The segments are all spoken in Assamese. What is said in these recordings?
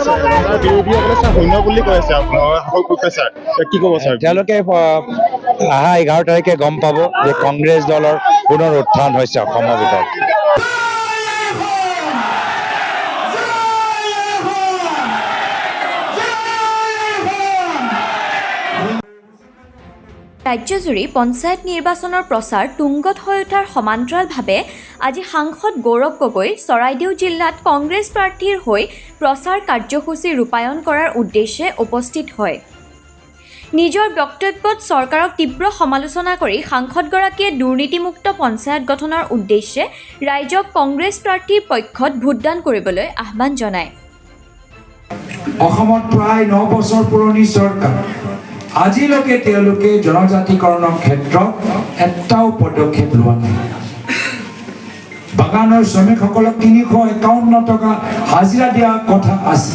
বিৰোধীসকলে ছাৰ শূন্য বুলি কৈ আছে আপোনাৰ প্ৰফেচাৰ কি ক'ব ছাৰ? তেওঁলোকে অহা 11 তাৰিখে গম পাব যে কংগ্ৰেছ দলৰ পুনৰ উত্থান হৈছে অসমৰ ভিতৰত। ৰাজ্যজুৰি পঞ্চায়ত নিৰ্বাচনৰ প্ৰচাৰ তুংগত হৈ উঠাৰ সমান্তৰালভাৱে আজি সাংসদ গৌৰৱ গগৈ চৰাইদেউ জিলাত কংগ্ৰেছ প্ৰাৰ্থীৰ হৈ প্ৰচাৰ কাৰ্যসূচী ৰূপায়ণ কৰাৰ উদ্দেশ্যে উপস্থিত হয়। নিজৰ বক্তব্যত চৰকাৰক তীব্ৰ সমালোচনা কৰি সাংসদগৰাকীয়ে দুৰ্নীতিমুক্ত পঞ্চায়ত গঠনৰ উদ্দেশ্যে ৰাইজক কংগ্ৰেছ প্ৰাৰ্থীৰ পক্ষত ভোটদান কৰিবলৈ আহ্বান জনায়। অসমত প্ৰায় 9 বছৰ পুৰণি চৰকাৰ, আজিলৈকে তেওঁলোকে জনজাতিকৰণৰ ক্ষেত্ৰত এটাও পদক্ষেপ লোৱা নাই। বাগানৰ শ্ৰমিকসকলক 351 টকা হাজিৰা দিয়াৰ কথা আছে।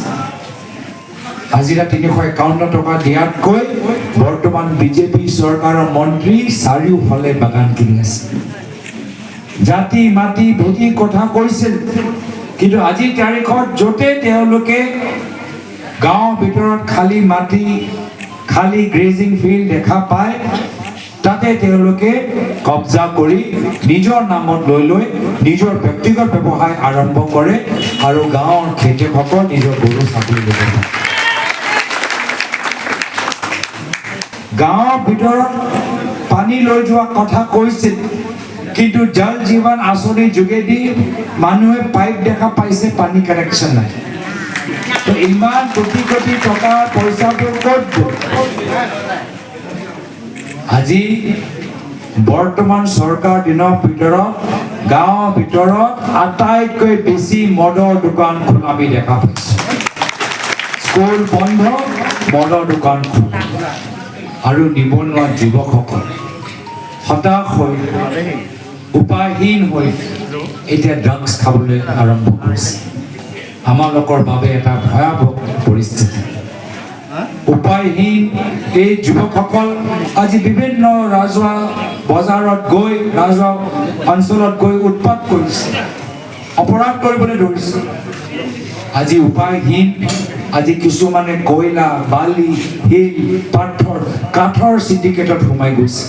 হাজিৰা 351 টকা দিয়াতকৈ বৰ্তমান বিজেপি চৰকাৰৰ মন্ত্ৰী চাৰিওফালে বাগান কিনি আছে। জাতি মাটি ভেটি কথা কৈছিল, কিন্তু আজিৰ তাৰিখত য'তে তেওঁলোকে গাঁৱৰ ভিতৰত খালী মাটি খালী গ্ৰেজিং ফিল্ড দেখা পায়, তাতে তেওঁলোকে কব্জা কৰি নিজৰ নামত লৈ নিজৰ ব্যক্তিগত ব্যৱসায় আৰম্ভ কৰে আৰু গাঁৱৰ খেতিয়কসকল নিজৰ গৰু ছাগলী লৈ যায়। গাঁৱৰ ভিতৰত পানী লৈ যোৱা কথা কৈছিল, কিন্তু জল জীৱন আঁচনিৰ যোগেদি মানুহে পাইপ দেখা পাইছে, পানী কানেকশ্যন নাই। ইমান কোটি কোটি টকাৰ পইচাবোৰ ক'ত গ'ল? আজি বৰ্তমান চৰকাৰ দিনৰ ভিতৰত গাঁৱৰ ভিতৰত আটাইতকৈ বেছি মদৰ দোকান খোলা আমি দেখা পাইছোঁ। স্কুল বন্ধ, মদৰ দোকান খোলা, আৰু নিবনুৱা যুৱকসকল হতাশ হৈ উপায়হীন হৈ এতিয়া ড্ৰাগছ খাবলৈ আৰম্ভ কৰিছে। আমালোকৰ বাবে এটা ভয়াৱহ পৰিস্থিতি। উপায়হীন এই যুৱকসকল আজি বিভিন্ন ৰাজহুৱা বজাৰত গৈ ৰাজহুৱা অঞ্চলত গৈ উৎপাত কৰিছে, অপৰাধ কৰিবলৈ ধৰিছে। আজি উপায়হীন, আজি কিছুমানে কয়লা বালি শিল পাথৰ কাঠৰ চিণ্ডিকেটত সোমাই গৈছে।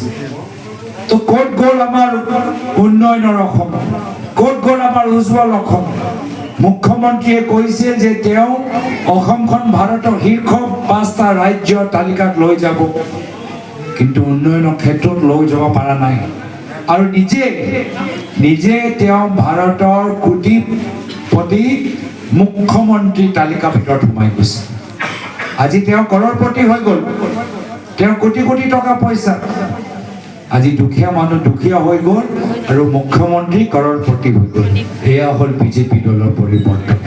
তো ক'ত গ'ল আমাৰ উন্নয়নৰ অসম? ক'ত গ'ল আমাৰ উজ্জ্বল অসম? মুখ্যমন্ত্ৰীয়ে কৈছে যে তেওঁ অসমখন ভাৰতৰ শীৰ্ষ 5টা ৰাজ্যৰ তালিকাত লৈ যাব, কিন্তু উন্নয়নৰ ক্ষেত্ৰত লৈ যাব পৰা নাই। আৰু নিজে তেওঁ ভাৰতৰ কোটিপতি মুখ্যমন্ত্ৰী তালিকাৰ ভিতৰত সোমাই গৈছে। আজি তেওঁ কৰৰপতি হৈ গ'ল, তেওঁ কোটি কোটি টকা পইচা। আজি দুখীয়া মানুহ দুখীয়া হৈ গ'ল আৰু মুখ্যমন্ত্ৰী কৰৰপতি হৈ গ'ল। এয়া হ'ল বিজেপি দলৰ পৰিৱৰ্তন।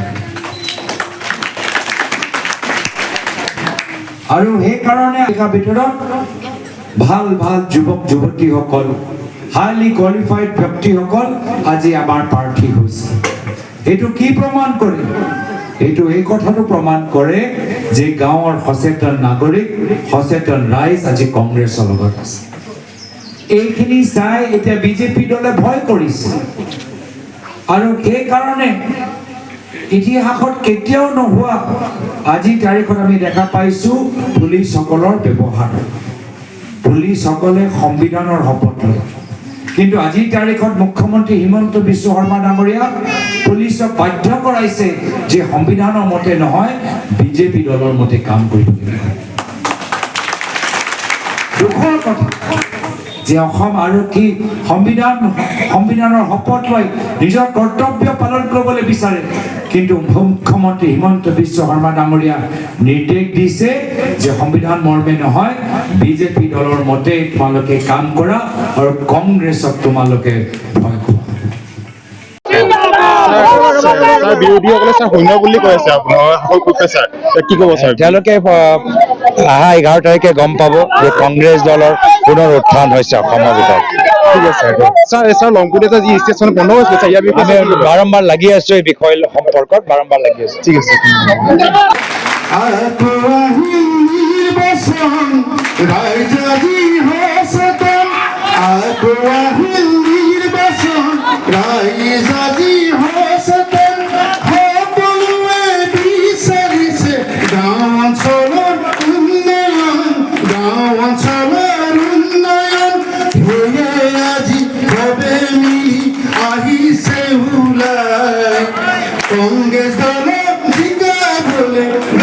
আৰু সেইকাৰণে ভিতৰত ভাল ভাল যুৱক যুৱতীসকল, হাইলি কোৱালিফাইড ব্যক্তিসকল আজি আমাৰ প্ৰাৰ্থী হৈছে। এইটো কি প্ৰমাণ কৰে? এইটো এই কথাটো প্ৰমাণ কৰে যে গাঁৱৰ সচেতন নাগৰিক, সচেতন ৰাইজ আজি কংগ্ৰেছৰ লগত আছে। এইখিনি চাই এতিয়া বিজেপি দলে ভয় কৰিছে, আৰু সেইকাৰণে ইতিহাসত কেতিয়াও নোহোৱা আজিৰ তাৰিখত আমি দেখা পাইছোঁ পুলিচসকলৰ ব্যৱহাৰ। পুলিচসকলে সংবিধানৰ শপত লয়, কিন্তু আজিৰ তাৰিখত মুখ্যমন্ত্ৰী হিমন্ত বিশ্ব শৰ্মা ডাঙৰীয়া পুলিচক বাধ্য কৰাইছে যে সংবিধানৰ মতে নহয়, বিজেপি দলৰ মতে কাম কৰিব লাগিব। দুখৰ কথা যে অসম আৰক্ষী সংবিধানৰ শপত লৈ নিজৰ কৰ্তব্য পালন কৰিবলৈ বিচাৰে, কিন্তু মুখ্যমন্ত্ৰী হিমন্ত বিশ্ব শৰ্মা ডাঙৰীয়া নিৰ্দেশ দিছে যে সংবিধান মৰ্মে নহয়, বিজেপি দলৰ মতে তোমালোকে কাম কৰা আৰু কংগ্ৰেছক তোমালোকে ভয় খোৱা। বিৰোধীসকলে ছাৰ শূন্য বুলি কৈ আছে আপোনাৰ প্ৰফেচাৰ কি ক'ব ছাৰ? তেওঁলোকে অহা 11 তাৰিখে গম পাব যে কংগ্ৰেছ দলৰ পুনৰ উত্থান হৈছে অসমৰ ভিতৰত। ঠিক আছে ছাৰ লংপুৰতে যি ষ্টেচন বন্ধ হৈছিলে ছাৰ, ইয়াৰ বিষয়ে আমি বাৰম্বাৰ লাগি আছো, এই বিষয় সম্পৰ্কত বাৰম্বাৰ লাগি আছো। ঠিক আছে। সকলোৱে বিচাৰিছে হ'লে